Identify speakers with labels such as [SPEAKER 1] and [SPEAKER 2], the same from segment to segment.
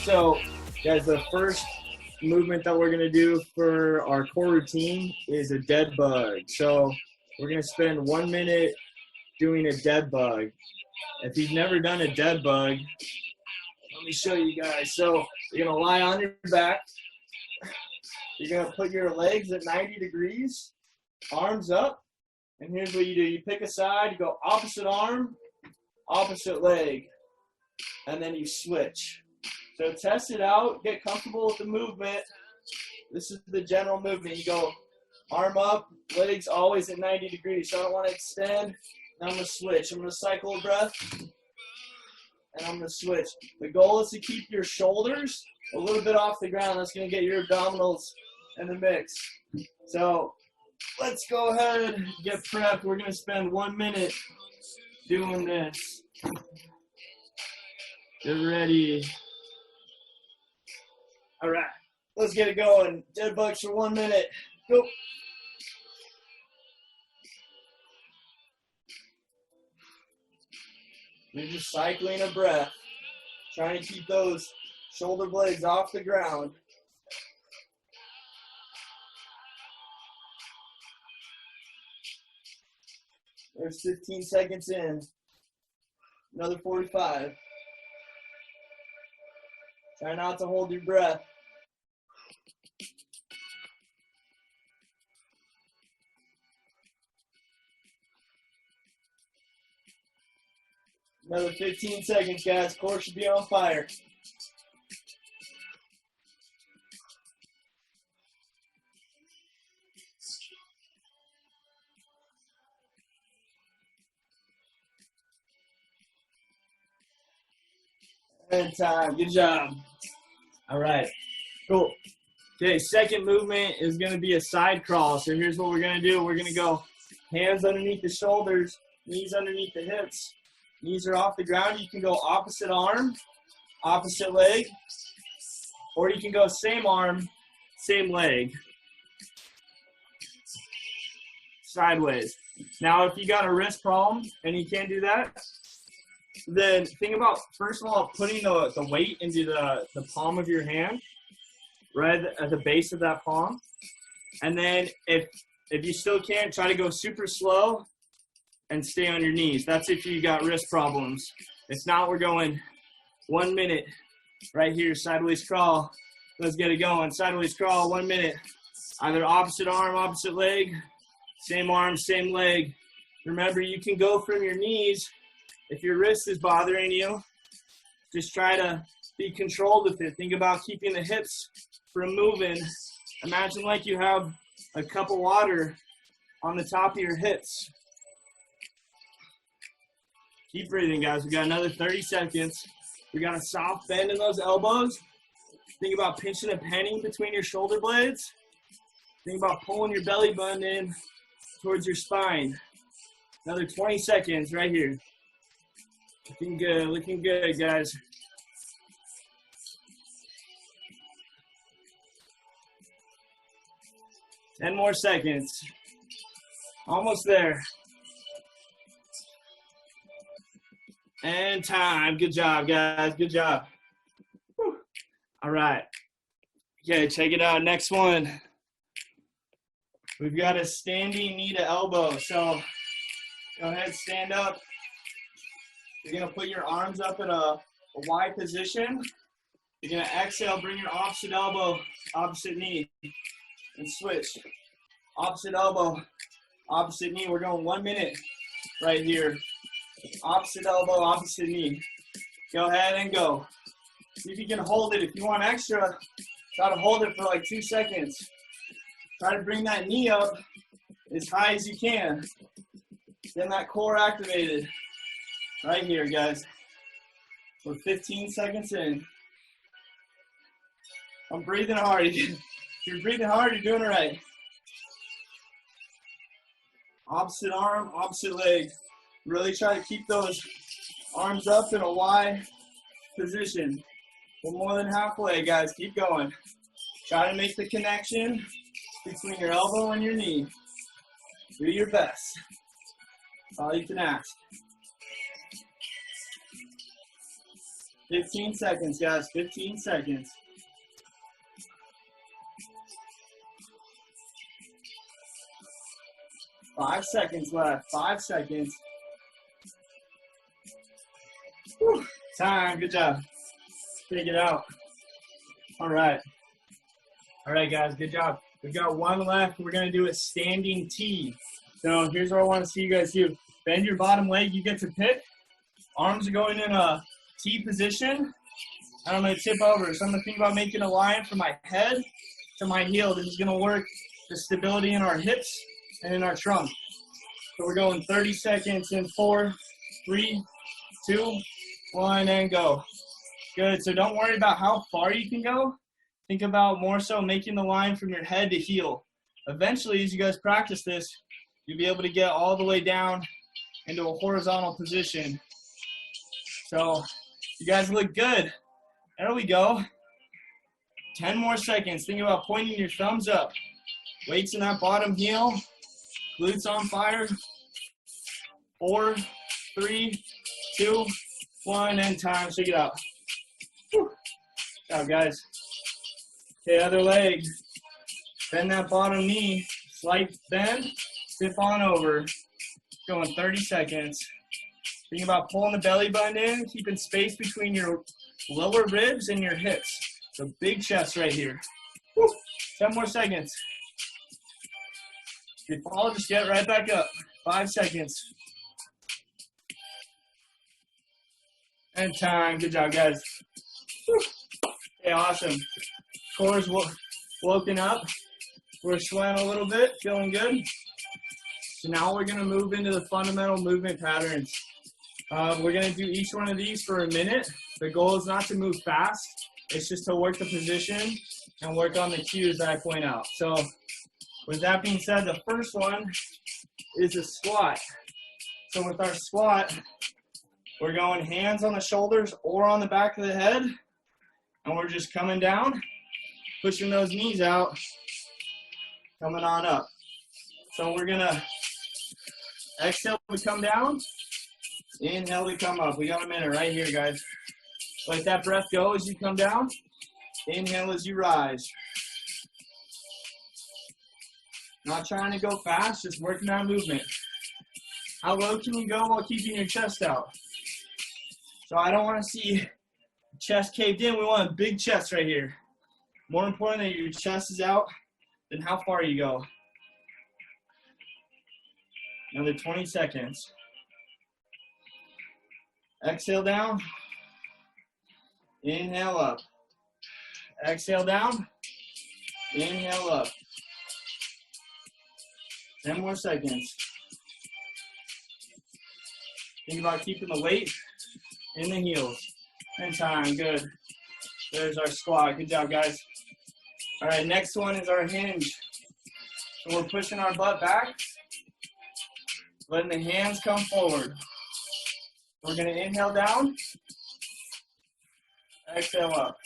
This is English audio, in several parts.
[SPEAKER 1] So, guys, the first movement that we're going to do for our core routine is a dead bug. So, we're going to spend 1 minute doing a dead bug. If you've never done a dead bug, let me show you guys. So, you're going to lie on your back. You're going to put your legs at 90 degrees, arms up. And here's what you do. You pick a side, you go opposite arm, opposite leg, and then you switch. So test it out, get comfortable with the movement. This is the general movement. You go arm up, legs always at 90 degrees. So I don't want to extend. Now I'm going to switch. I'm going to cycle a breath, and I'm going to switch. The goal is to keep your shoulders a little bit off the ground. That's going to get your abdominals in the mix. So let's go ahead and get prepped. We're going to spend 1 minute doing this. Get ready. All right, let's get it going. Dead bugs for 1 minute. Go. You're just cycling a breath, trying to keep those shoulder blades off the ground. There's 15 seconds in. Another 45. Try not to hold your breath. Another 15 seconds, guys. Core should be on fire. And time. Good job. All right. Cool. Okay, second movement is going to be a side crawl. So here's what we're going to do. We're going to go hands underneath the shoulders, knees underneath the hips. Knees are off the ground. You can go opposite arm, opposite leg, or you can go same arm, same leg. Sideways. Now, if you got a wrist problem and you can't do that, then think about, first of all, putting the weight into the palm of your hand, right at the base of that palm. And then if you still can't, try to go super slow and stay on your knees. That's if you got wrist problems. If not, we're going 1 minute right here, sideways crawl. Let's get it going. Sideways crawl, 1 minute. Either opposite arm, opposite leg, same arm, same leg. Remember, you can go from your knees. If your wrist is bothering you, just try to be controlled with it. Think about keeping the hips from moving. Imagine like you have a cup of water on the top of your hips. Keep breathing, guys. We got another 30 seconds. We got a soft bend in those elbows. Think about pinching a penny between your shoulder blades. Think about pulling your belly button in towards your spine. Another 20 seconds right here. Looking good, guys. Ten more seconds. Almost there. And time. Good job, guys. Good job. Whew. All right. Okay, check it out. Next one. We've got a standing knee to elbow. So go ahead, stand up. You're going to put your arms up in a Y position. You're going to exhale, bring your opposite elbow, opposite knee, and switch. Opposite elbow, opposite knee. We're going 1 minute right here. Opposite elbow, opposite knee. Go ahead and go. See if you can hold it. If you want extra, try to hold it for like 2 seconds. Try to bring that knee up as high as you can. Get that core activated. Right here, guys. We're 15 seconds in. I'm breathing hard. If you're breathing hard, you're doing it right. Opposite arm, opposite leg. Really try to keep those arms up in a Y position. We're more than halfway, guys. Keep going. Try to make the connection between your elbow and your knee. Do your best. That's all you can ask. 15 seconds, guys. 15 seconds. Five seconds left. 5 seconds. Whew. Time. Good job. Take it out. All right. All right, guys. Good job. We've got one left. We're going to do a standing T. So here's what I want to see you guys do. Bend your bottom leg. You get to pick. Arms are going in a T position. And I'm going to tip over. So I'm going to think about making a line from my head to my heel. This is going to work the stability in our hips and in our trunk. So we're going 30 seconds in 4, 3, 2, 1, and go. Good. So don't worry about how far you can go. Think about more so making the line from your head to heel. Eventually, as you guys practice this, you'll be able to get all the way down into a horizontal position. So you guys look good. There we go. 10 more seconds. Think about pointing your thumbs up. Weights in that bottom heel. Glutes on fire. 4, 3, 2, 1, and time. Shake it out. Whew. Good job, guys. Okay, other leg. Bend that bottom knee. Slight bend. Tip on over. Going 30 seconds. Think about pulling the belly button in, keeping space between your lower ribs and your hips. So big chest right here. Woo. 10 more seconds. If you fall, just get right back up. 5 seconds. And time. Good job, guys. Woo. Okay, awesome. Core's woken up. We're sweating a little bit, feeling good. So now we're going to move into the fundamental movement patterns. We're going to do each one of these for a minute. The goal is not to move fast. It's just to work the position and work on the cues that I point out. So with that being said, the first one is a squat. So with our squat, we're going hands on the shoulders or on the back of the head. And we're just coming down, pushing those knees out, coming on up. So we're going to exhale to come down, inhale to come up. We got a minute right here, guys. Let that breath go as you come down. Inhale as you rise. Not trying to go fast, just working that movement. How low can you go while keeping your chest out? So I don't want to see chest caved in. We want a big chest right here. More important that your chest is out than how far you go. Another 20 seconds. Exhale down. Inhale up. Exhale down. Inhale up. 10 more seconds. Think about keeping the weight in the heels. And time. Good. There's our squat. Good job, guys. All right, next one is our hinge. So we're pushing our butt back, letting the hands come forward. We're going to inhale down, exhale up.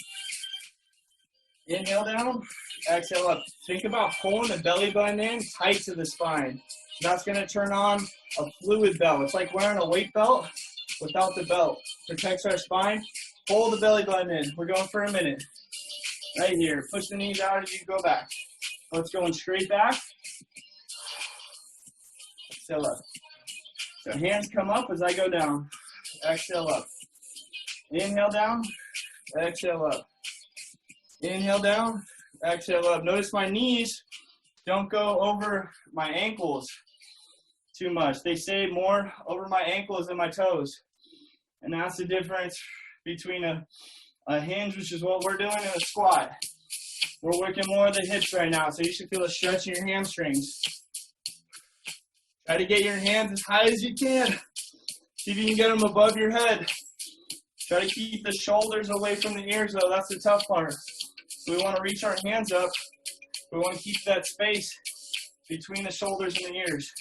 [SPEAKER 1] Inhale down, exhale up. Think about pulling the belly button in tight to the spine. That's going to turn on a fluid belt. It's like wearing a weight belt without the belt. Protects our spine. Pull the belly button in. We're going for a minute. Right here. Push the knees out as you go back. Let's going straight back. Exhale up. So hands come up as I go down. Exhale up. Inhale down. Exhale up. Inhale down. Exhale up. Notice my knees don't go over my ankles too much. They stay more over my ankles than my toes. And that's the difference between a hinge, which is what we're doing, and a squat. We're working more of the hips right now, so you should feel a stretch in your hamstrings. Try to get your hands as high as you can. See if you can get them above your head. Try to keep the shoulders away from the ears, though. That's the tough part. We want to reach our hands up. We want to keep that space between the shoulders and the ears.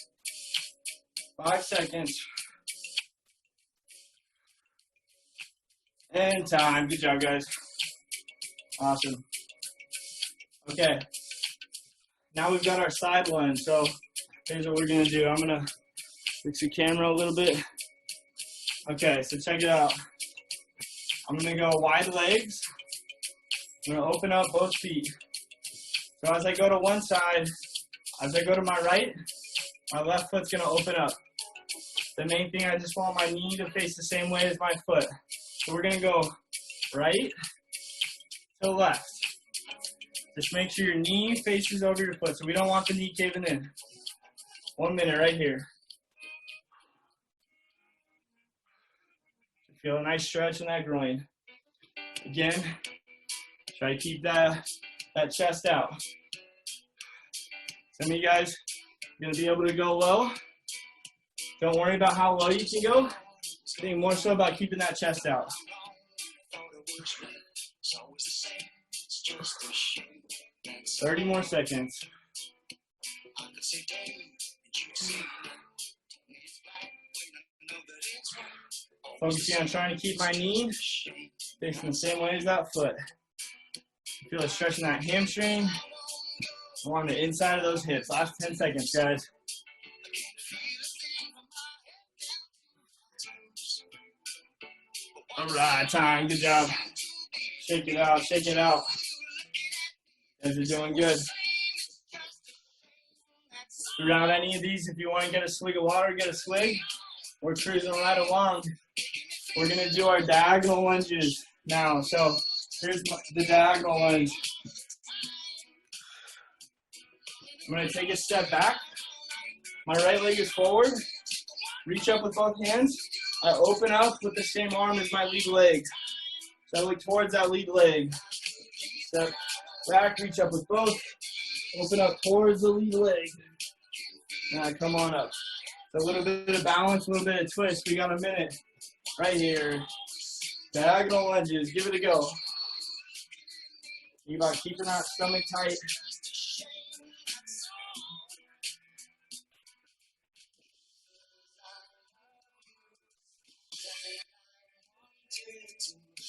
[SPEAKER 1] 5 seconds. And time. Good job, guys. Awesome. Okay. Now we've got our side lunge. So here's what we're going to do. I'm going to fix the camera a little bit. Okay, so check it out. I'm gonna go wide legs. I'm gonna open up both feet. So as I go to one side, as I go to my right, my left foot's gonna open up. The main thing, I just want my knee to face the same way as my foot. So we're gonna go right to left. Just make sure your knee faces over your foot, so we don't want the knee caving in. 1 minute right here. Feel a nice stretch in that groin. Again, try to keep that chest out. Some of you guys are going to be able to go low. Don't worry about how low you can go. Think more so about keeping that chest out. 30 more seconds. Focusing on trying to keep my knee facing the same way as that foot. Feel it stretching that hamstring along the inside of those hips. Last 10 seconds, guys. All right, time. Good job. Shake it out, shake it out. You guys are doing good. Throughout any of these, if you want to get a swig of water, get a swig. We're cruising right along. We're going to do our diagonal lunges now. So here's the diagonal lunge. I'm going to take a step back. My right leg is forward. Reach up with both hands. I open up with the same arm as my lead leg. So I look towards that lead leg. Step back, reach up with both. Open up towards the lead leg. Now come on up. So a little bit of balance, a little bit of twist. We got a minute right here. Diagonal lunges. Give it a go. You about keeping that stomach tight.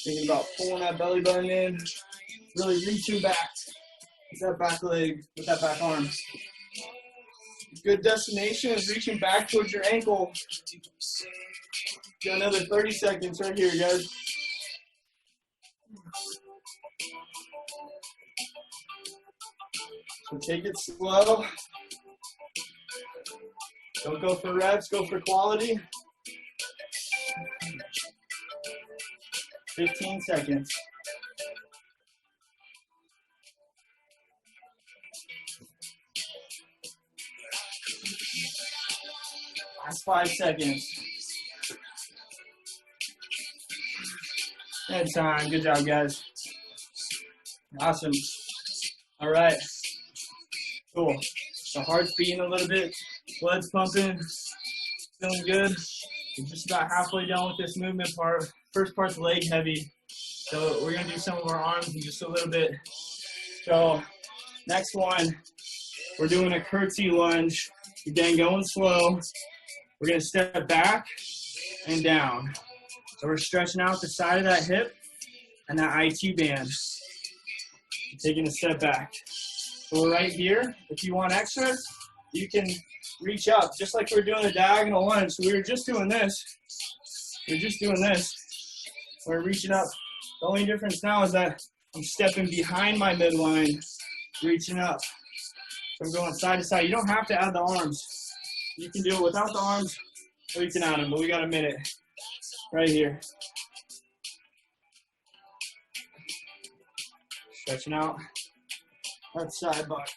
[SPEAKER 1] Thinking about pulling that belly button in. Really reaching back with that back leg, with that back arm. Good destination is reaching back towards your ankle. Got another 30 seconds right here, guys. So take it slow. Don't go for reps, go for quality. 15 seconds. Last 5 seconds. Good time. Good job, guys. Awesome. All right. Cool. The heart's beating a little bit. Blood's pumping. Feeling good. We're just about halfway done with this movement part. First part's leg heavy. So we're going to do some of our arms in just a little bit. So next one, we're doing a curtsy lunge. Again, going slow. We're going to step back and down. So we're stretching out the side of that hip and that IT band. Taking a step back. So we're right here. If you want extra, you can reach up, just like we're doing a diagonal lunge. So we were just doing this. We're just doing this. We're reaching up. The only difference now is that I'm stepping behind my midline, reaching up. So I'm going side to side. You don't have to add the arms. You can do it without the arms, or you can add them, but we got a minute right here. Stretching out that side butt.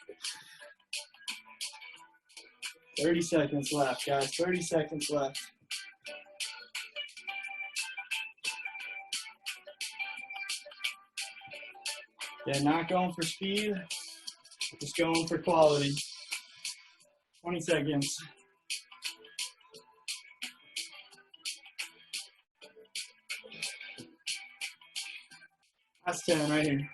[SPEAKER 1] 30 seconds left, guys. 30 seconds left. Yeah, not going for speed, just going for quality. 20 seconds. That's 10 right here.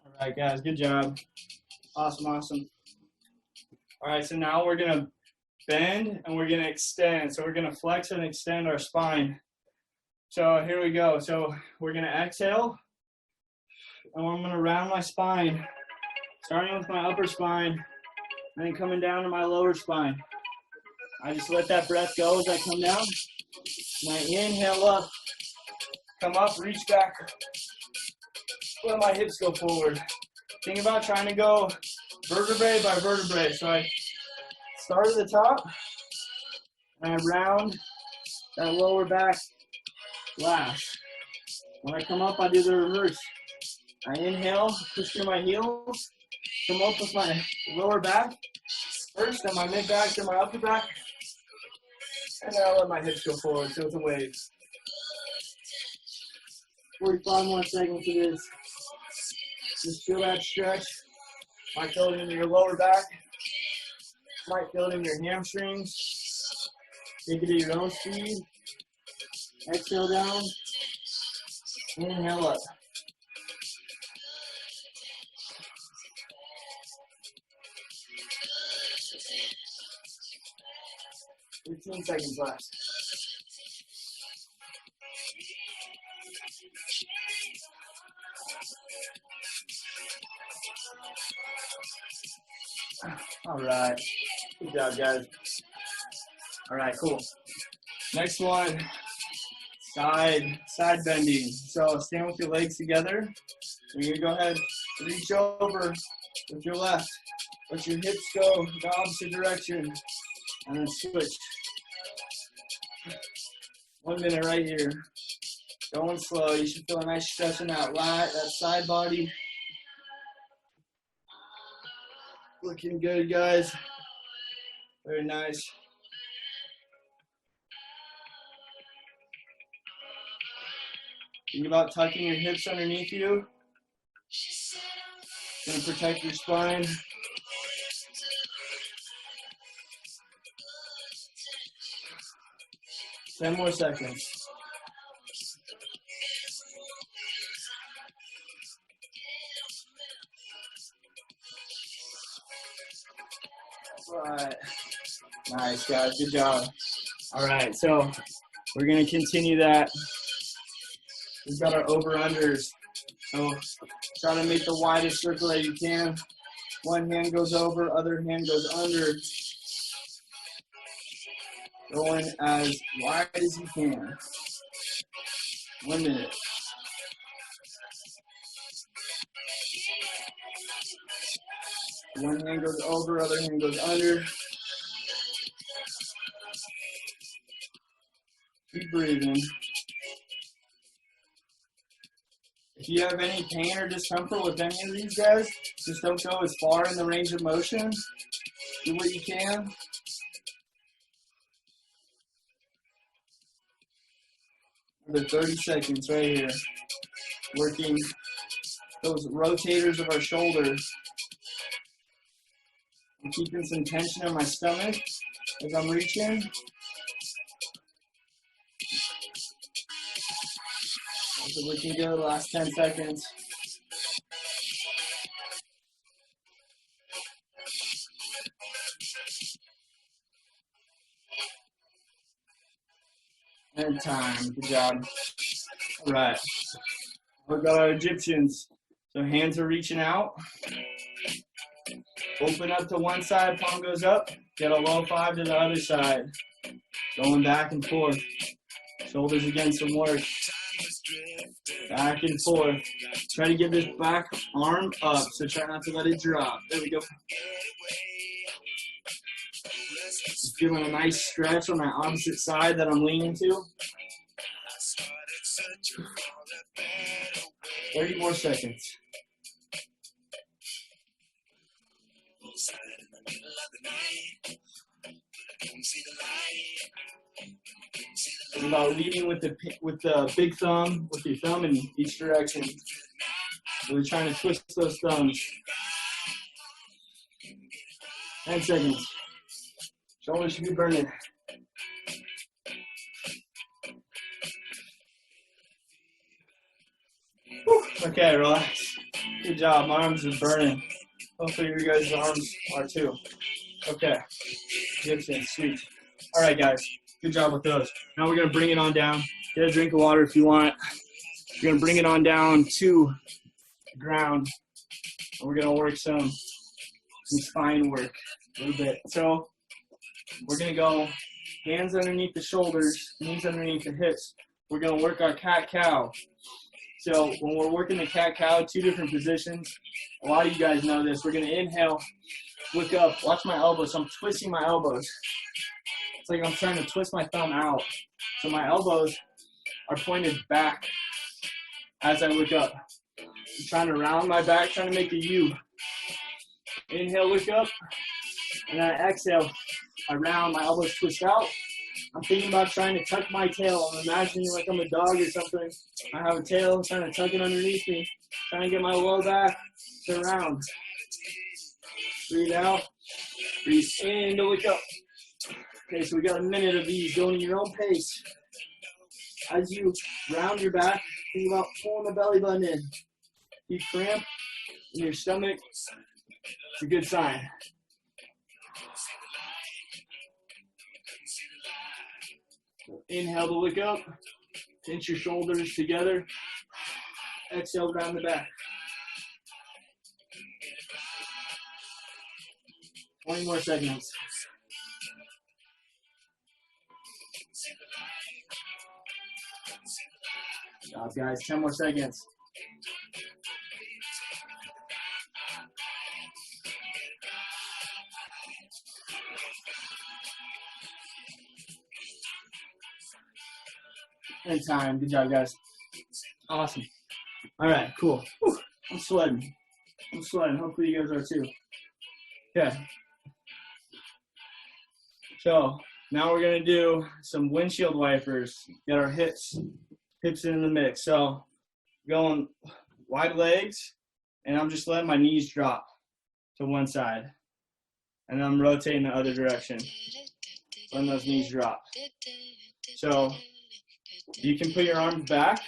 [SPEAKER 1] All right, guys, good job. Awesome, awesome. All right, so now we're gonna bend and we're gonna extend. So we're gonna flex and extend our spine. So here we go. So we're gonna exhale, and I'm gonna round my spine, starting with my upper spine,
[SPEAKER 2] and then coming down to my lower spine. I just let that breath go as I come down. And I inhale up, come up, reach back, let my hips go forward. Think about trying to go vertebrae by vertebrae. So I start at the top, and I round that lower back last. When I come up, I do the reverse. I inhale, push through my heels, come up with my lower back first, then my mid back, then my upper back, and then I'll let my hips go forward, so it's a wave. 45 more seconds of this. Just feel that stretch. Might feel it in your lower back. Might feel it in your hamstrings. Take it at your own speed. Exhale down. Inhale up. Fifteen seconds left. All right. Good job, guys. All right, cool. Next one, side bending. So stand with your legs together. You're gonna go ahead, reach over with your left. Let your hips go the opposite direction, and then switch. 1 minute right here. Going slow. You should feel a nice stretch in that lat, that side body. Looking good, guys. Very nice. Think about tucking your hips underneath you. Gonna protect your spine. Ten more seconds. All right. Nice, guys. Good job. All right, so we're going to continue that. We've got our over-unders. So try to make the widest circle that you can. One hand goes over, other hand goes under. Going as wide as you can. 1 minute. One hand goes over, other hand goes under. Keep breathing. If you have any pain or discomfort with any of these guys, just don't go as far in the range of motion. Do what you can. Another 30 seconds right here. Working those rotators of our shoulders. I'm keeping some tension in my stomach as I'm reaching. So looking good, last 10 seconds. And time, good job. All right, we've got our Egyptians. So hands are reaching out. Open up to one side, palm goes up. Get a low five to the other side. Going back and forth. Shoulders against some work. Back and forth. Try to get this back arm up, so try not to let it drop. There we go. Just feeling a nice stretch on that opposite side that I'm leaning to. 30 more seconds. It's about leading with the big thumb, with your thumb in each direction. We're trying to twist those thumbs. 10 seconds. Shoulders should be burning. Whew. Okay, relax. Good job. My arms are burning. Hopefully your guys' arms are too. Okay. Egyptian, sweet. All right, guys. Good job with those. Now we're going to bring it on down. Get a drink of water if you want. We're going to bring it on down to the ground. And we're going to work some spine work. a little bit. So we're going to go hands underneath the shoulders, knees underneath the hips. We're going to work our cat-cow. So when we're working the cat-cow, 2 different positions. A lot of you guys know this. We're going to inhale, look up, watch my elbows. So I'm twisting my elbows. It's like I'm trying to twist my thumb out. So my elbows are pointed back as I look up. I'm trying to round my back, trying to make a U. Inhale, look up, and then I exhale. I round, my elbows twist out. I'm thinking about trying to tuck my tail. I'm imagining like I'm a dog or something. I have a tail, trying to tuck it underneath me, trying to get my low back to round. Breathe out, breathe in to look up. Okay, so we got a minute of these, going at your own pace. As you round your back, think about pulling the belly button in. If you cramp in your stomach, it's a good sign. Inhale to look up, pinch your shoulders together. Exhale, round the back. 20 more seconds. Stop, guys. 10 more seconds. And time. Good job, guys. Awesome. All right, cool. Whew. I'm sweating. Hopefully you guys are too. Okay. So now we're going to do some windshield wipers. Get our hips in the mix. So going wide legs, and I'm just letting my knees drop to one side. And I'm rotating the other direction. Letting those knees drop. So you can put your arms back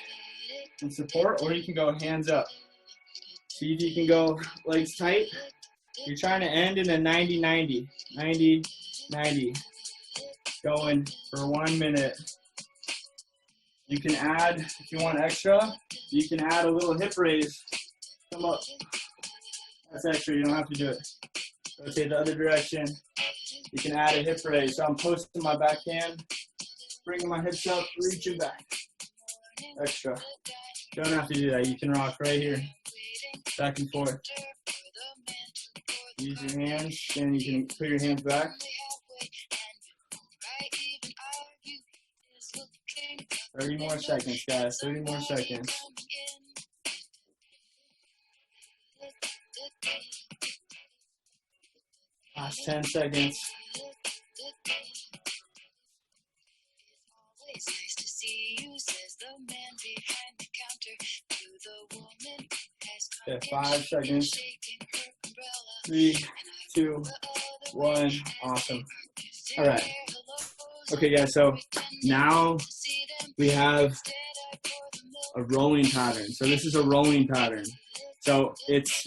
[SPEAKER 2] and support, or you can go hands up. See if you can go legs tight. You're trying to end in a 90-90. 90-90. Going for 1 minute. You can add, if you want extra, you can add a little hip raise. Come up. That's extra, you don't have to do it. Rotate the other direction. You can add a hip raise. So I'm posting my backhand, bringing my hips up, reaching back. Extra. You don't have to do that. You can rock right here. Back and forth. Use your hands, and you can put your hands back. 30 more seconds, guys. 30 more seconds. Last 10 seconds. Okay, 5 seconds. 3, 2, 1. Awesome. All right. Okay, guys, so now we have a rolling pattern. So this is a rolling pattern. So it's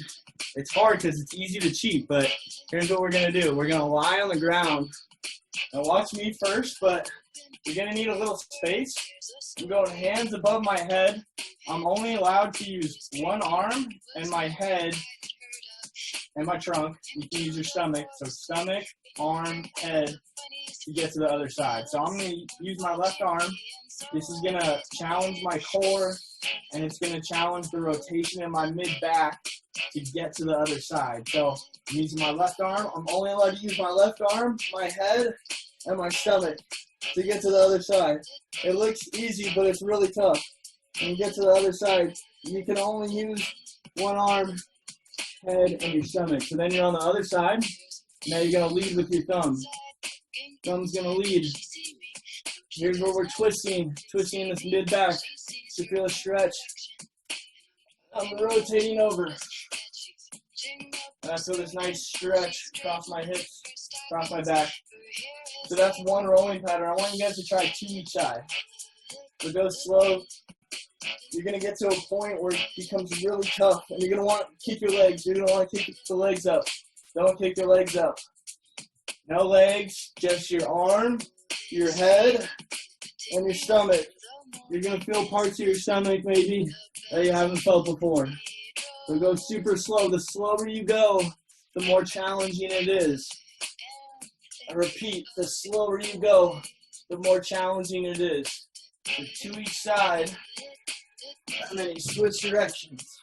[SPEAKER 2] hard because it's easy to cheat, but here's what we're going to do. We're going to lie on the ground. Now watch me first, but you're going to need a little space. I'm going hands above my head. I'm only allowed to use one arm and my head and my trunk. You can use your stomach. So stomach, arm, head to get to the other side. So I'm going to use my left arm. This is going to challenge my core, and it's going to challenge the rotation in my mid-back to get to the other side. So I'm using my left arm. I'm only allowed to use my left arm, my head, and my stomach to get to the other side. It looks easy, but it's really tough. When you get to the other side, you can only use one arm, head, and your stomach. So then you're on the other side. Now you're going to lead with your thumb. Thumb's going to lead. Here's where we're twisting this mid-back to feel a stretch. I'm rotating over. And I feel this nice stretch across my hips, across my back. So that's one rolling pattern. I want you guys to try 2 each side. So go slow. You're going to get to a point where it becomes really tough, and you're going to want to kick your legs. You're going to want to kick the legs up. Don't kick your legs up. No legs, just your arm, your head, and your stomach. You're going to feel parts of your stomach maybe that you haven't felt before. So go super slow. The slower you go, the more challenging it is. I repeat, the slower you go, the more challenging it is. So 2 each side, and then you switch directions.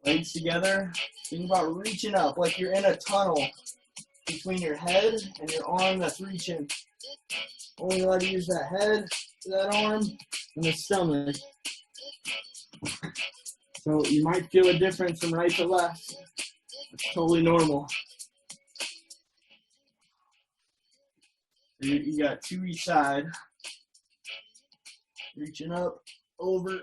[SPEAKER 2] Legs together. Think about reaching up like you're in a tunnel between your head and your arm that's reaching. Only allowed to use that head, that arm, and the stomach. So you might feel a difference from right to left. It's totally normal. You got 2 each side. Reaching up, over.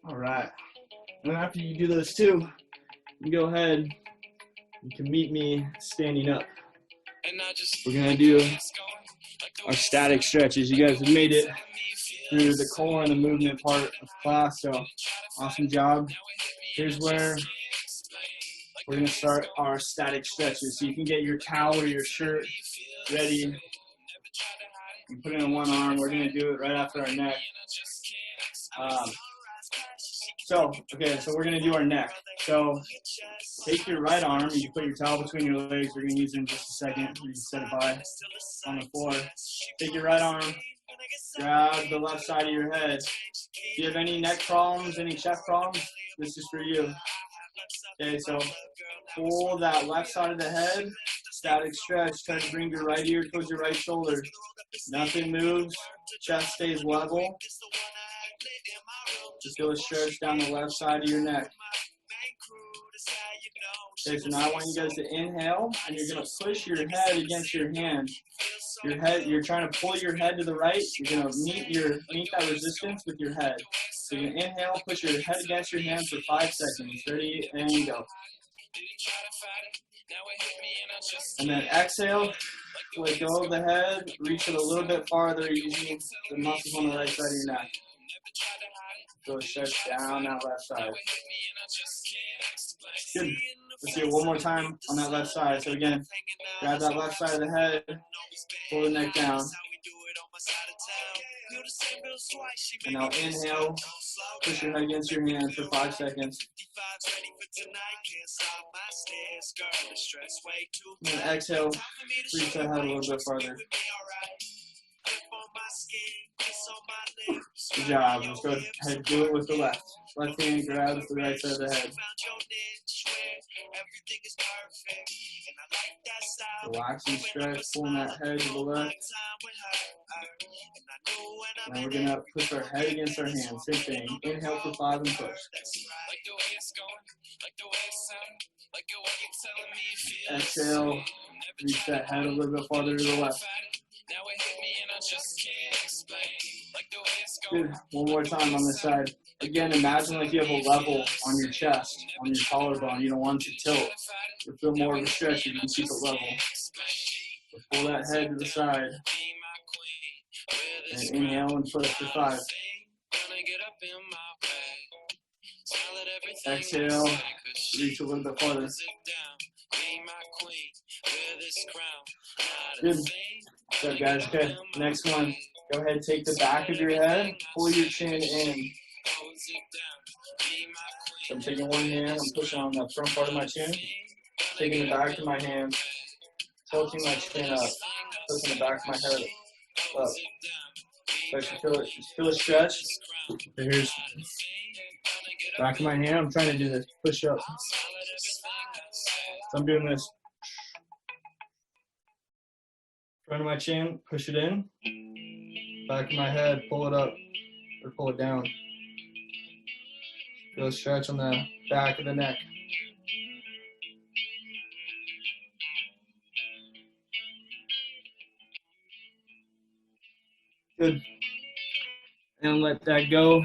[SPEAKER 2] All right. And after you do those 2, you go ahead. You can meet me standing up. We're going to do our static stretches. You guys have made it through the core and the movement part of class, so awesome job. Here's where we're going to start our static stretches. So you can get your towel or your shirt ready. You put it in one arm. We're going to do it right after our neck. So we're going to do our neck. So take your right arm, you put your towel between your legs. We're going to use it in just a second. You can set it by on the floor. Take your right arm, grab the left side of your head. If you have any neck problems, any chest problems, this is for you. Okay, so pull that left side of the head, static stretch. Try to bring your right ear towards your right shoulder. Nothing moves, chest stays level. Just go a stretch down the left side of your neck. Okay, so now I want you guys to inhale, and you're going to push your head against your hand. You're trying to pull your head to the right. You're going to meet that resistance with your head. So you're going to inhale, push your head against your hand for 5 seconds. Ready, and go. And then exhale, let go of the head, reach it a little bit farther using the muscles on the right side of your neck. Go stretch down that left side. Good. Let's do it one more time on that left side. So again, grab that left side of the head, pull the neck down. And now inhale, push your head against your hand for 5 seconds. And then exhale, reach that head a little bit farther. Good job. Let's go ahead and do it with the left. Left hand grabs the right side of the head. Relax and stretch, pulling that head to the left. Now we're going to push our head against our hand. Same thing. Inhale for 5 and push. Exhale, reach that head a little bit farther to the left. Good. One more time on this side. Again, imagine like you have a level on your chest, on your collarbone. You don't want it to tilt. Or feel more of a stretch, you can keep it level. So pull that head to the side. And inhale and push for 5. Exhale, reach a little bit farther. Good. Good, guys. Okay, next one. Go ahead, take the back of your head, pull your chin in. So I'm taking one hand, I'm pushing on the front part of my chin, taking the back of my hand, tilting my chin up, pushing the back of my head up. So I should feel a stretch. So here's back of my hand, I'm trying to do this push up. So I'm doing this. Front of my chin, push it in. Back of my head, pull it up or pull it down. Feel a stretch on the back of the neck. Good. And let that go.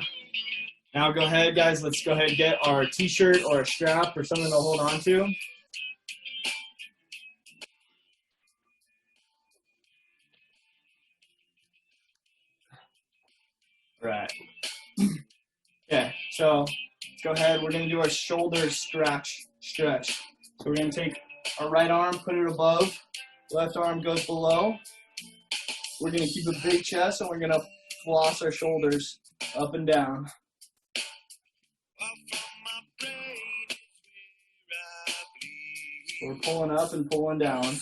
[SPEAKER 2] Now go ahead, guys. Let's go ahead and get our t-shirt or a strap or something to hold on to. Right. Okay, so let's go ahead. We're going to do our shoulder stretch. So we're going to take our right arm, put it above Left arm goes below. We're going to keep a big chest, and we're going to floss our shoulders up and down. We're pulling up and pulling down.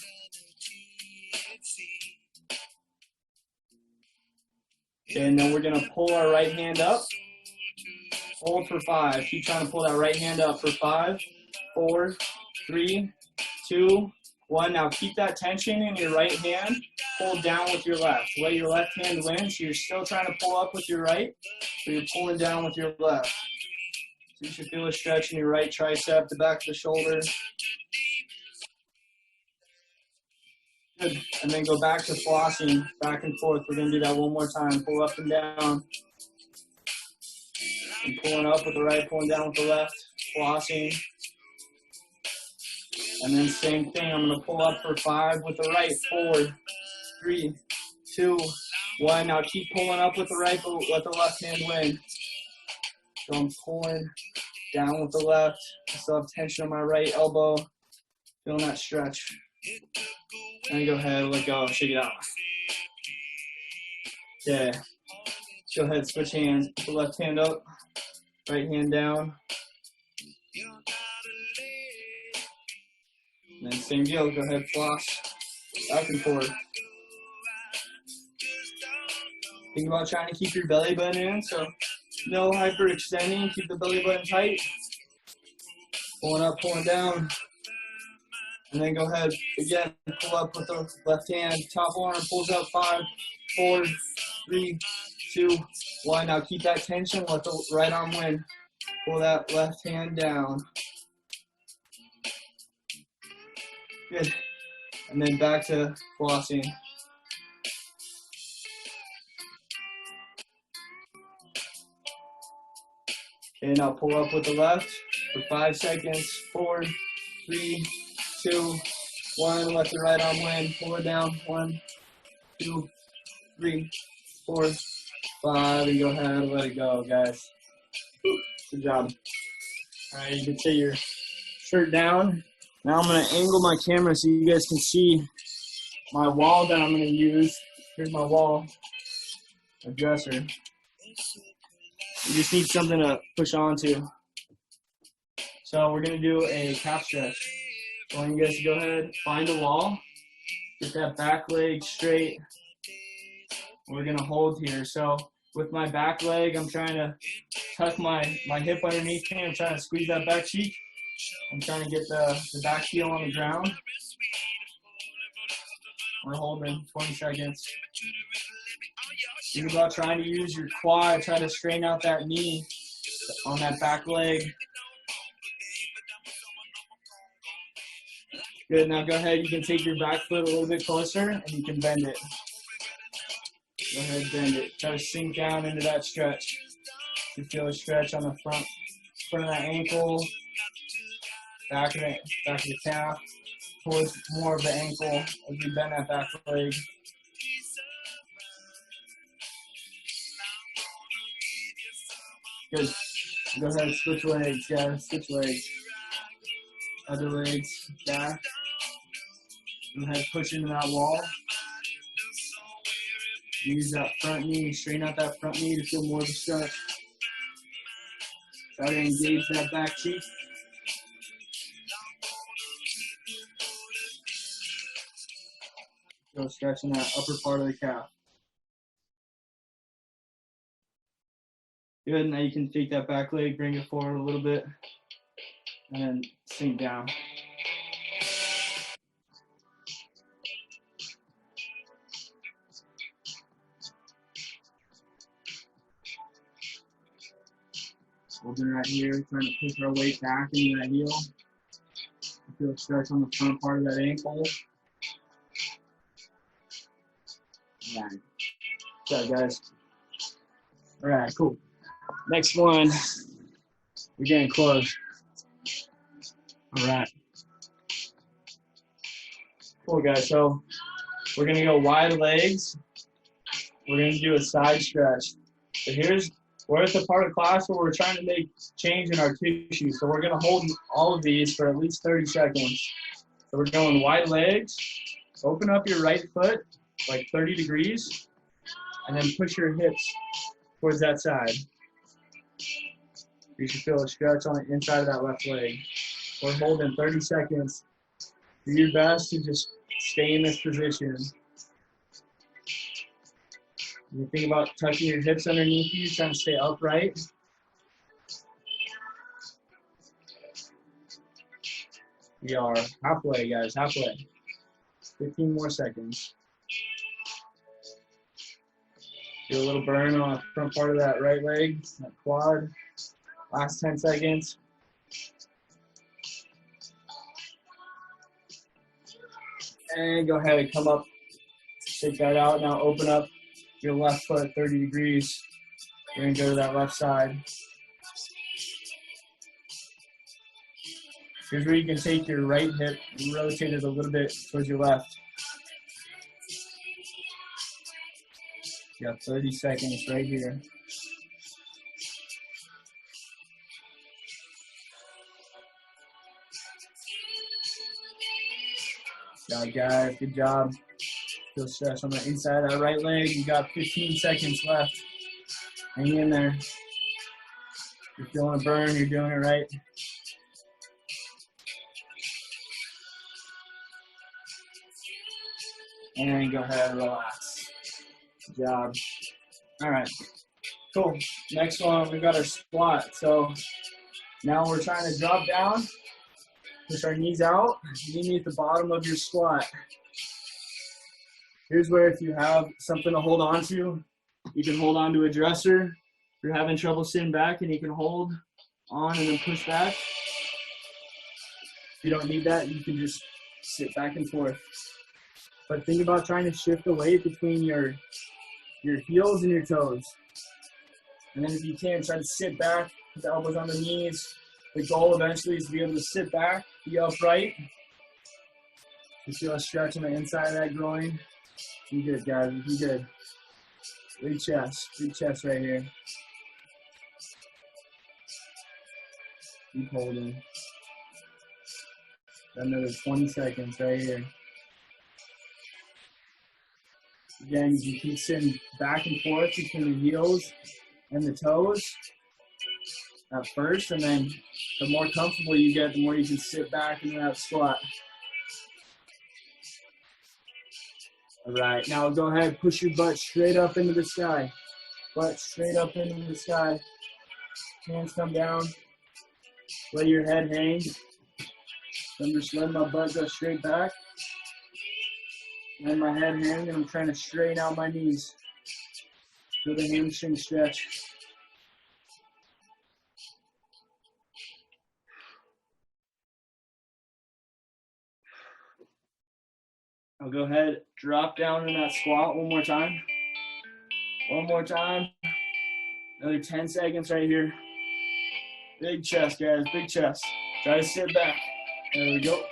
[SPEAKER 2] And then we're going to pull our right hand up. Hold for 5. Keep trying to pull that right hand up for 5, 4, 3, 2, 1. Now keep that tension in your right hand. Pull down with your left. Let your left hand win. So you're still trying to pull up with your right, but you're pulling down with your left. So you should feel a stretch in your right tricep, the back of the shoulder. Good. And then go back to flossing, back and forth. We're going to do that one more time. Pull up and down. And pulling up with the right, pulling down with the left. Flossing. And then same thing. I'm going to pull up for 5 with the right. 4, 3, 2, 1. Now keep pulling up with the right, but let the left hand win. So I'm pulling down with the left. I still have tension on my right elbow. Feeling that stretch. And go ahead, let go, shake it out. Okay. Go ahead, switch hands. Put the left hand up, right hand down. And then same deal, go ahead, floss, back and forth. Think about trying to keep your belly button in, so no hyperextending, keep the belly button tight. Pulling up, pulling down. And then go ahead, again, pull up with the left hand. Top arm pulls up 5, 4, 3, 2, 1. Now keep that tension, let the right arm win. Pull that left hand down. Good. And then back to flossing. Okay, now pull up with the left for 5 seconds. 4, 3, 2, 1. Let the right arm win. Pull it down. 1, 2, 3, 4, 5. And go ahead and let it go, guys. Good job. All right, you can take your shirt down. Now I'm going to angle my camera so you guys can see my wall that I'm going to use. Here's my wall, a dresser. You just need something to push onto. So we're going to do a calf stretch. I want you guys to go ahead, find a wall, get that back leg straight. We're going to hold here. So with my back leg, I'm trying to tuck my hip underneath me. I'm trying to squeeze that back cheek. I'm trying to get the back heel on the ground. We're holding 20 seconds. Think about trying to use your quad, try to strain out that knee on that back leg. Good, now go ahead, you can take your back foot a little bit closer and you can bend it. Go ahead, bend it. Try to sink down into that stretch. You feel a stretch on the front of that ankle, back of the calf, towards more of the ankle as you bend that back leg. Good. Go ahead, switch legs, guys. Switch legs. Other legs back. Go ahead, push into that wall. Use that front knee, straighten out that front knee to feel more of a stretch. Try to engage that back cheek. Go stretching that upper part of the calf. Good, now you can take that back leg, bring it forward a little bit, and then sink down. Holding right here, trying to push our weight back into that heel. Feel a stretch on the front part of that ankle. All right. Good job, guys. All right, cool. Next one. We're getting close. All right. Cool, guys. So we're going to go wide legs. We're going to do a side stretch. So we're at the part of class where we're trying to make change in our tissue. So we're going to hold all of these for at least 30 seconds. So we're going wide legs, Open up your right foot like 30 degrees and then push your hips towards that side. You should feel a stretch on the inside of that left leg. We're holding 30 seconds. Do your best to just stay in this position. You think about tucking your hips underneath you, trying to stay upright. We are halfway, guys, halfway. 15 more seconds. Do a little burn on the front part of that right leg, that quad. Last 10 seconds. And go ahead and come up. Shake that out. Now open up your left foot 30 degrees. We're going to go to that left side. Here's where you can take your right hip and rotate it a little bit towards your left. You got 30 seconds right here. Good job, guys. Good job. Feel stress on the inside of that right leg. You got 15 seconds left. Hang in there. You're feeling a burn. You're doing it right. And go ahead and relax. Good job. All right. Cool. Next one, we've got our squat. So now we're trying to drop down. Push our knees out. Knee at the bottom of your squat. Here's where if you have something to hold on to, you can hold on to a dresser. If you're having trouble sitting back and you can hold on and then push back. If you don't need that, you can just sit back and forth. But think about trying to shift the weight between your heels and your toes. And then if you can, try to sit back, put the elbows on the knees. The goal eventually is to be able to sit back, be upright. You feel a stretch on the inside of that groin. You good, guys. You good. Big chest right here. Keep holding. Another 20 seconds right here. Again, you keep sitting back and forth between the heels and the toes at first, and then the more comfortable you get, the more you can sit back into that squat. All right, now go ahead, push your butt straight up into the sky. Butt straight up into the sky. Hands come down. Let your head hang. I'm just letting my butt go straight back. And my head hang, and I'm trying to straighten out my knees. Feel the hamstring stretch. I'll go ahead, drop down in that squat one more time. One more time. Another 10 seconds right here. Big chest, guys, big chest. Try to sit back. There we go.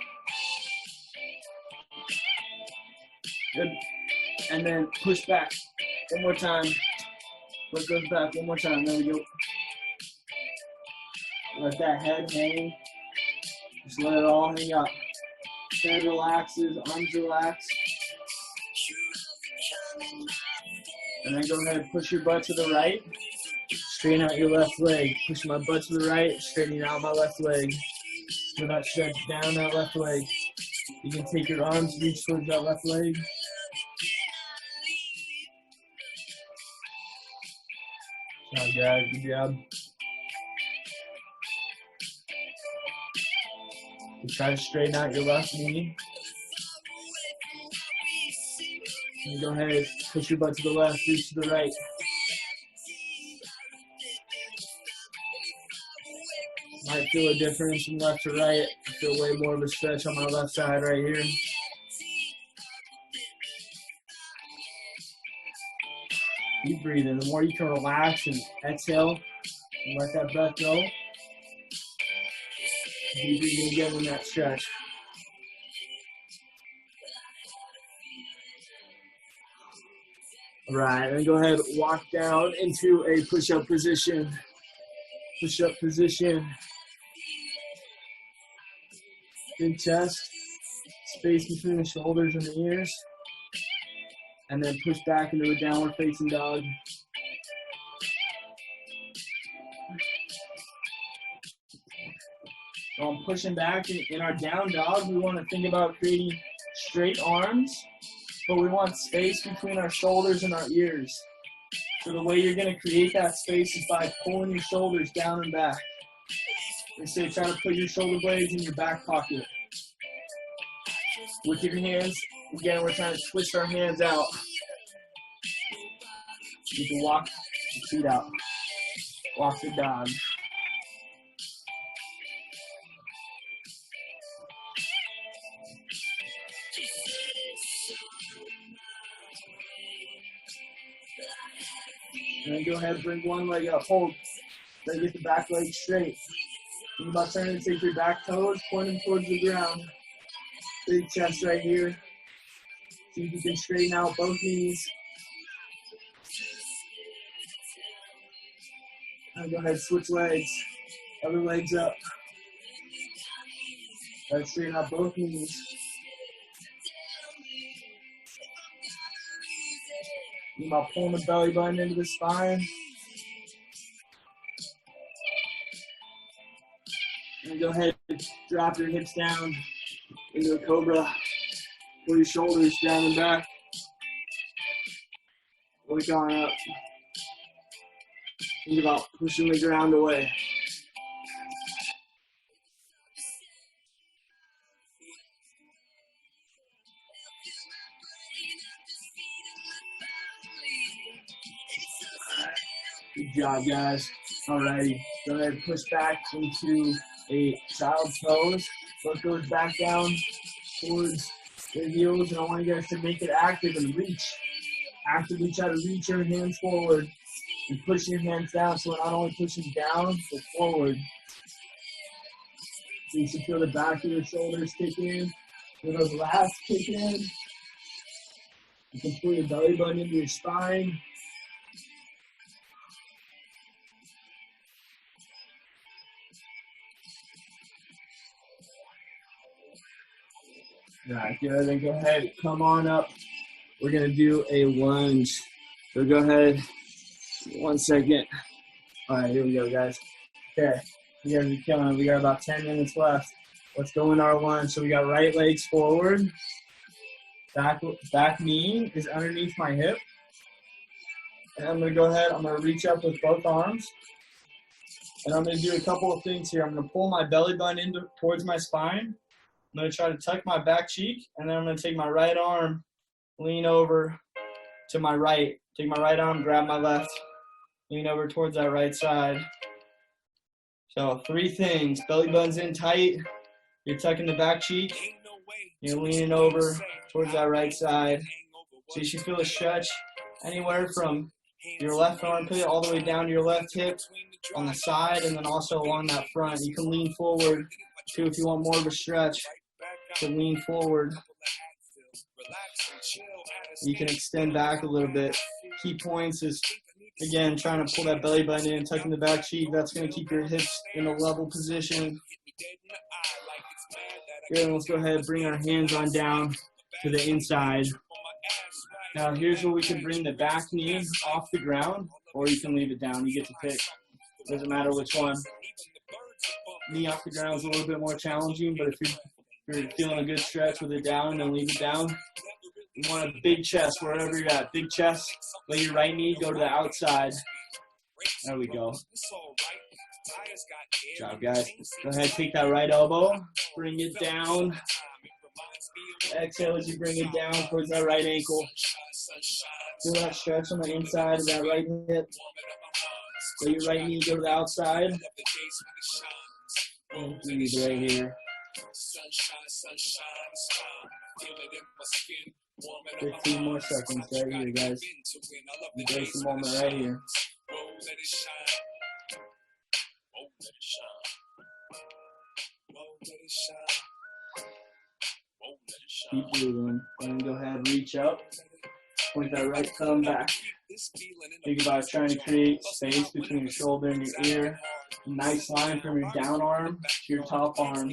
[SPEAKER 2] Good. And then push back. One more time. Foot goes back one more time. There we go. Let that head hang. Just let it all hang up. Head relaxes, arms relax. And then go ahead and push your butt to the right. Straighten out your left leg. Push my butt to the right, straightening out my left leg. Feel that stretch down that left leg. You can take your arms, reach towards that left leg. Good job, guys. Good job. You try to straighten out your left knee. And go ahead, push your butt to the left, reach to the right. Might feel a difference from left to right. I feel way more of a stretch on my left side right here. Keep breathing. The more you can relax and exhale and let that breath go, the deeper you can get in that stretch. All right, then go ahead, walk down into a push-up position. Push-up position. Big chest. space between the shoulders and the ears, and then push back into a downward facing dog. So I'm pushing back in our down dog. We want to think about creating straight arms, but we want space between our shoulders and our ears. So the way you're going to create that space is by pulling your shoulders down and back. Instead, try to put your shoulder blades in your back pocket. With your hands, again, we're trying to twist our hands out. You can walk the feet out. Walk the dog. And then go ahead and bring one leg up. Hold. Then get the back leg straight. Think about starting to take your back toes, pointing towards the ground. Big chest right here. See if you can straighten out both knees. And go ahead, switch legs. Other legs up. Try to straighten out both knees. Think about pulling the belly button into the spine. And go ahead and drop your hips down into a cobra. Pull your shoulders down and back. Look on up. Think about pushing the ground away. Good job, guys. Alrighty. Go ahead and push back into a child's pose. Foot goes back down towards the heels, and I want you guys to make it active and reach. Actively try to reach your hands forward and push your hands down, so we're not only pushing down, but forward. So you should feel the back of your shoulders kick in. Feel those lats kick in. You can pull your belly button into your spine. All right, good. Then go ahead, come on up. We're going to do a lunge. So go ahead. 1 second. All right, here we go, guys. Okay, you guys are killing it. We got about 10 minutes left. Let's go in our lunge. So we got right legs forward. Back knee is underneath my hip. And I'm going to go ahead. I'm going to reach up with both arms. And I'm going to do a couple of things here. I'm going to pull my belly button towards my spine. I'm going to try to tuck my back cheek, and then I'm going to take my right arm, lean over to my right. Take my right arm, grab my left, lean over towards that right side. So 3 things. Belly button's in tight. You're tucking the back cheek. You're leaning over towards that right side. So you should feel a stretch anywhere from your left armpit all the way down to your left hip on the side, and then also along that front. You can lean forward, too, if you want more of a stretch. To lean forward. You can extend back a little bit. Key points is, again, trying to pull that belly button in, tucking the back cheek. That's going to keep your hips in a level position. Good, let's go ahead and bring our hands on down to the inside. Now, here's where we can bring the back knee off the ground, or you can leave it down. You get to pick. Doesn't matter which one. Knee off the ground is a little bit more challenging, but if you're feeling a good stretch with it down, then leave it down. You want a big chest wherever you're at. Big chest. Let your right knee go to the outside. There we go. Good job, guys. Go ahead, take that right elbow. Bring it down. Exhale as you bring it down towards that right ankle. Feel that stretch on the inside of that right hip. Let your right knee go to the outside. And breathe right here. 15 more seconds right here, guys. Embrace the moment right here. Keep breathing. And go ahead, reach up. Point that right thumb back. Think about trying to create space between your shoulder and your ear. Nice line from your down arm to your top arm.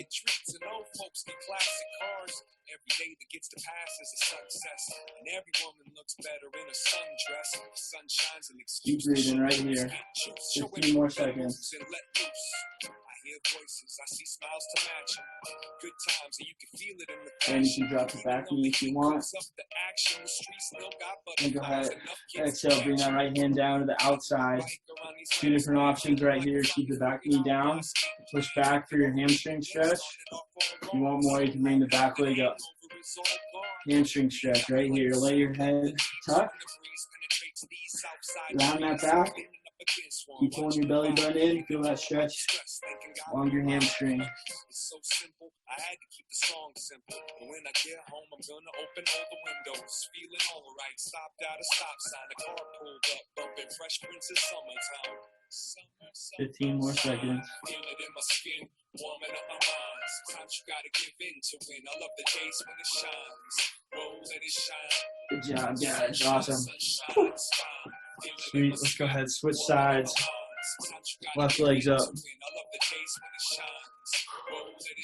[SPEAKER 3] Every day that gets to pass is a success, and every woman looks better in a sundress. The sun shines and
[SPEAKER 2] Keep breathing right here. 15 more seconds.
[SPEAKER 3] and let loose. I hear voices, I see smiles to match 'em. Good times, and you can feel it in the
[SPEAKER 2] And you can drop the back knee if you want. And go ahead, exhale, bring that right hand down to the outside. 2 different options right here. Keep the back knee down. Push back for your hamstring stretch. If you want more, you can bring the back leg up. Hamstring stretch right here. Lay your head tuck. Round that back. Keep pulling your belly button in. Feel that stretch along your hamstring.
[SPEAKER 3] It's so simple, I had to keep the song simple. And when I get home, I'm gonna open all the windows. Feeling alright, stopped at a stop sign. The car pulled up, bumping Fresh Prince's Summertime.
[SPEAKER 2] 15 more seconds.
[SPEAKER 3] Feel it in my skin, warming up my mind. Sometimes you gotta give in to win. I love the days when it shines. Whoa, let it shine.
[SPEAKER 2] Good job, guys. Awesome. Sweet. Let's go ahead. Switch sides. Left leg's up.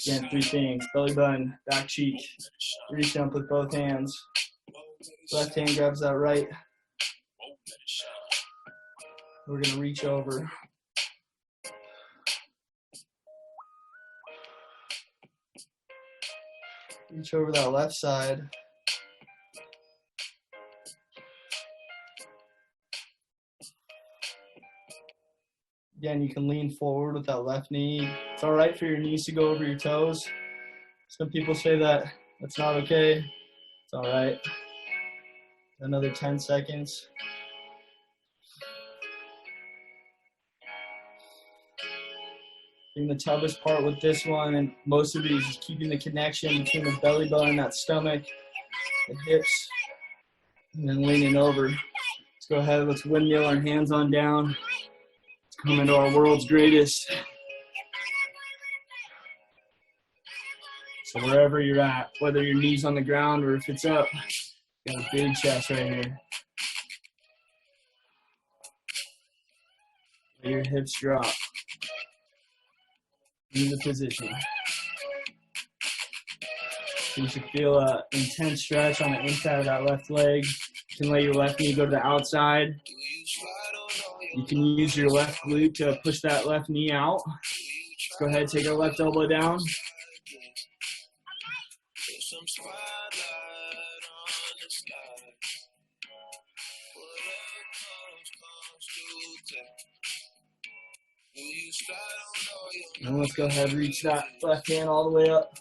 [SPEAKER 2] Again, 3 things. Belly button, back cheek. Reach up with both hands. Left hand grabs that right. We're going to reach over. Reach over that left side. Again, you can lean forward with that left knee. It's all right for your knees to go over your toes. Some people say that that's not okay. It's all right. Another 10 seconds. I think the toughest part with this one, and most of it, is just keeping the connection between the belly button, that stomach, the hips, and then leaning over. Let's go ahead. Let's windmill our hands on down. Come into our world's greatest. So wherever you're at, whether your knee's on the ground or if it's up, you got a big chest right here. Let your hips drop. In the position. So you should feel an intense stretch on the inside of that left leg. You can let your left knee go to the outside. You can use your left glute to push that left knee out. Let's go ahead, take our left elbow down. And let's go ahead, reach that left hand all the way up.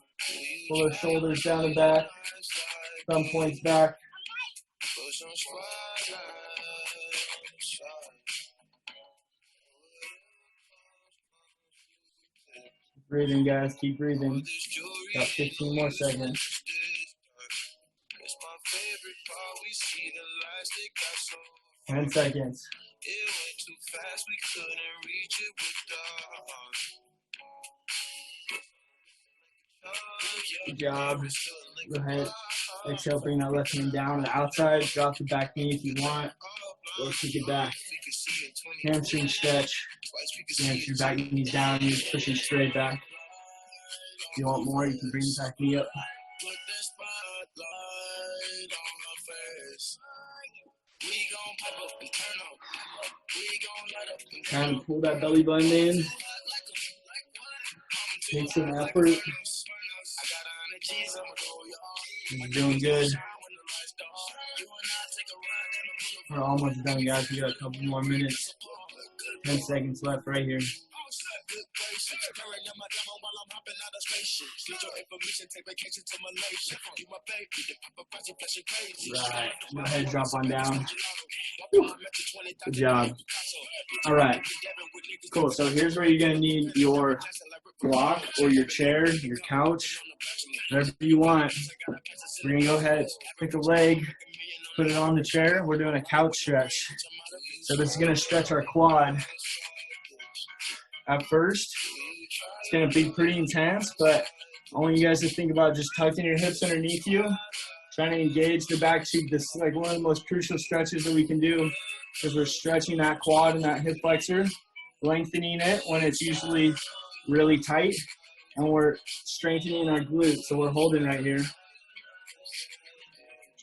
[SPEAKER 2] Pull our shoulders down and back. Thumb points back. Breathing, guys. Keep breathing. Got 15 more seconds. 10 seconds. Good job. Go ahead. Exhale, bring that left hand down to the outside. Drop the back knee if you want. Or kick it back. Hamstring stretch. And if your back knee's down, you're just pushing straight back. If you want more, you can bring the back knee up. Kind of pull that belly button in. Take some effort. You're doing good. We're almost done, guys. We got a couple more minutes. 10 seconds left right here. Right. Go ahead, drop on down. Good job. All right. Cool. So here's where you're going to need your block or your chair, your couch, whatever you want. We're going to go ahead, pick a leg, put it on the chair. We're doing a couch stretch. So this is going to stretch our quad. At first, it's going to be pretty intense, but I want you guys to think about just tucking your hips underneath you, trying to engage the back cheek. This is like one of the most crucial stretches that we can do because we're stretching that quad and that hip flexor, lengthening it when it's usually really tight, and we're strengthening our glutes. So we're holding right here.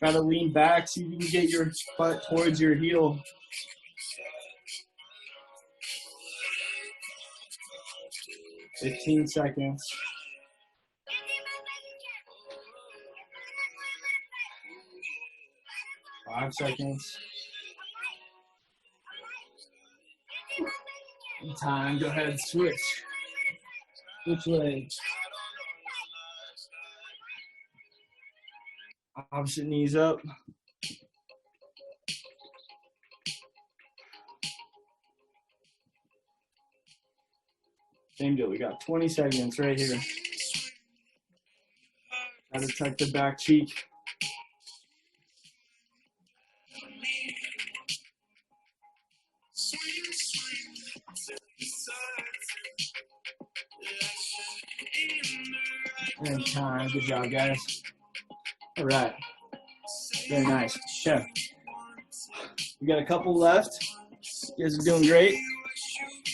[SPEAKER 2] Try to lean back, see if you can get your butt towards your heel. "15 seconds. 5 seconds. Time. Go ahead and switch. Which leg? Opposite knees up. Same deal. We got 20 seconds right here. Try to tuck the back cheek. And time. Good job, guys. All right. Very nice. Okay. We got a couple left. You guys are doing great.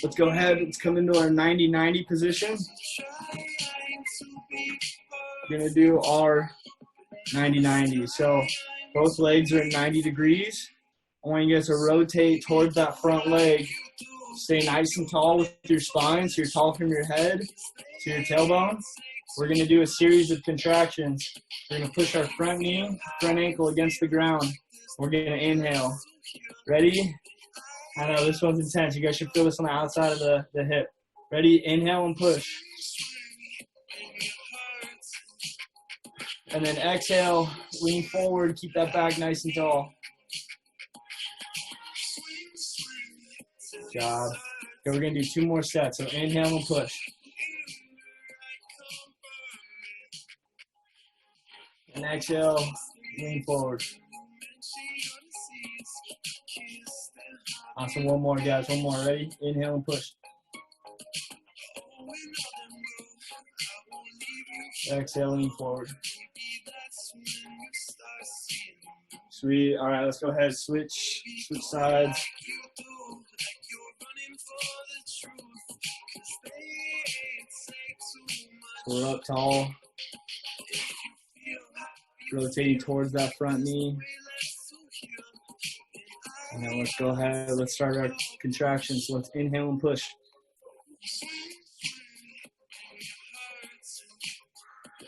[SPEAKER 2] Let's go ahead. Let's come into our 90-90 position. We're going to do our 90-90. So both legs are at 90 degrees. I want you guys to rotate towards that front leg. Stay nice and tall with your spine, so you're tall from your head to your tailbone. We're going to do a series of contractions. We're going to push our front knee, front ankle against the ground. We're going to inhale. Ready? I know this one's intense. You guys should feel this on the outside of the hip. Ready? Inhale and push. And then exhale, lean forward, keep that back nice and tall. Good job. Okay, we're going to do 2 more sets. So inhale and push. And exhale, lean forward. Awesome. One more, guys. One more. Ready? Inhale and push. Exhale, lean forward. Sweet. All right, let's go ahead. Switch sides. We're up tall. Rotating towards that front knee. And then let's go ahead. Let's start our contractions. So let's inhale and push.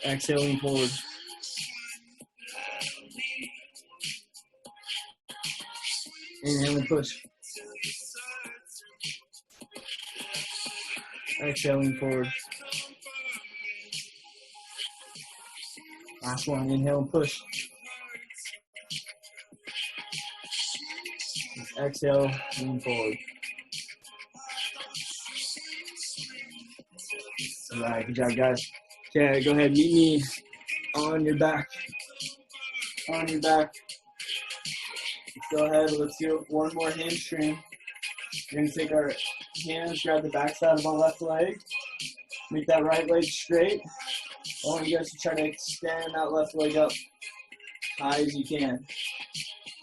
[SPEAKER 2] Exhale, lean forward. Inhale and push. Exhale, lean forward. Last one. Inhale and push. Exhale, lean forward. All right, good job, guys. Okay, go ahead, meet me on your back. On your back. Let's go ahead, let's do one more hamstring. We're going to take our hands, grab the backside of our left leg. Make that right leg straight. I want you guys to try to extend that left leg up high as you can.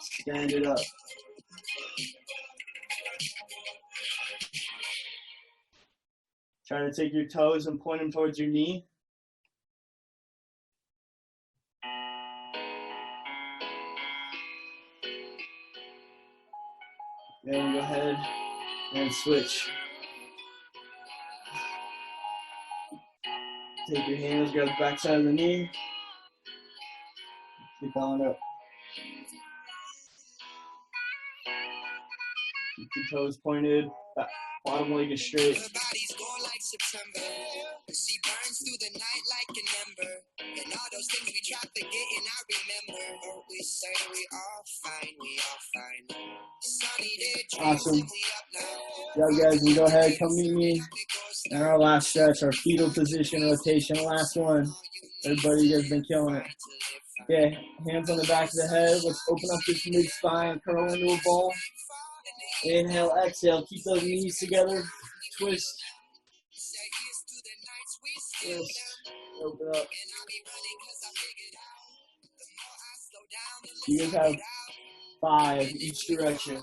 [SPEAKER 2] Stand it up. Try to take your toes and point them towards your knee. Then go ahead and switch. Take your hands, grab the back side of the knee. Keep on up. Keep your toes pointed. Bottom leg is straight.
[SPEAKER 3] She burns through the night like an ember. And all those things we tried to get and I remember. Oh, we say we all fine, we all fine. Sunny day dreams
[SPEAKER 2] Awesome.
[SPEAKER 3] and we up now.
[SPEAKER 2] Yeah, guys, you go ahead, come meet me in our last stretch, our fetal position rotation, last one. Everybody, you guys have been killing it. Okay, hands on the back of the head. Let's open up this mid-spine, curl into a ball. Inhale, exhale. Keep those knees together. Twist. Twist. Open up. You guys have 5 each direction.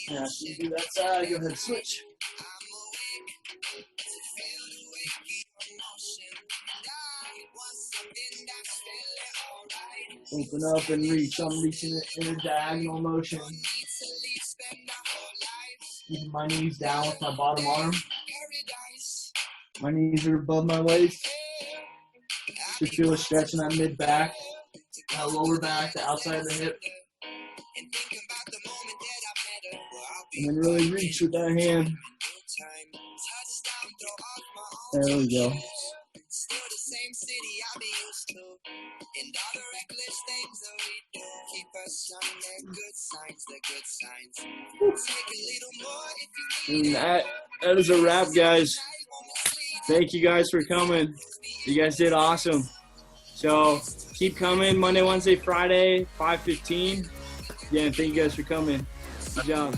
[SPEAKER 2] Yeah, so you do that side. Go ahead, switch. Open up and reach. I'm reaching it in a diagonal motion. Keeping my knees down with my bottom arm. My knees are above my waist. Should feel a stretch in that mid back, that lower back, the outside of the hip. And then really reach with that hand. There we go. And that is a wrap, guys. Thank you guys for coming. You guys did awesome. So keep coming Monday, Wednesday, Friday, 5:15. Again, thank you guys for coming. Good job.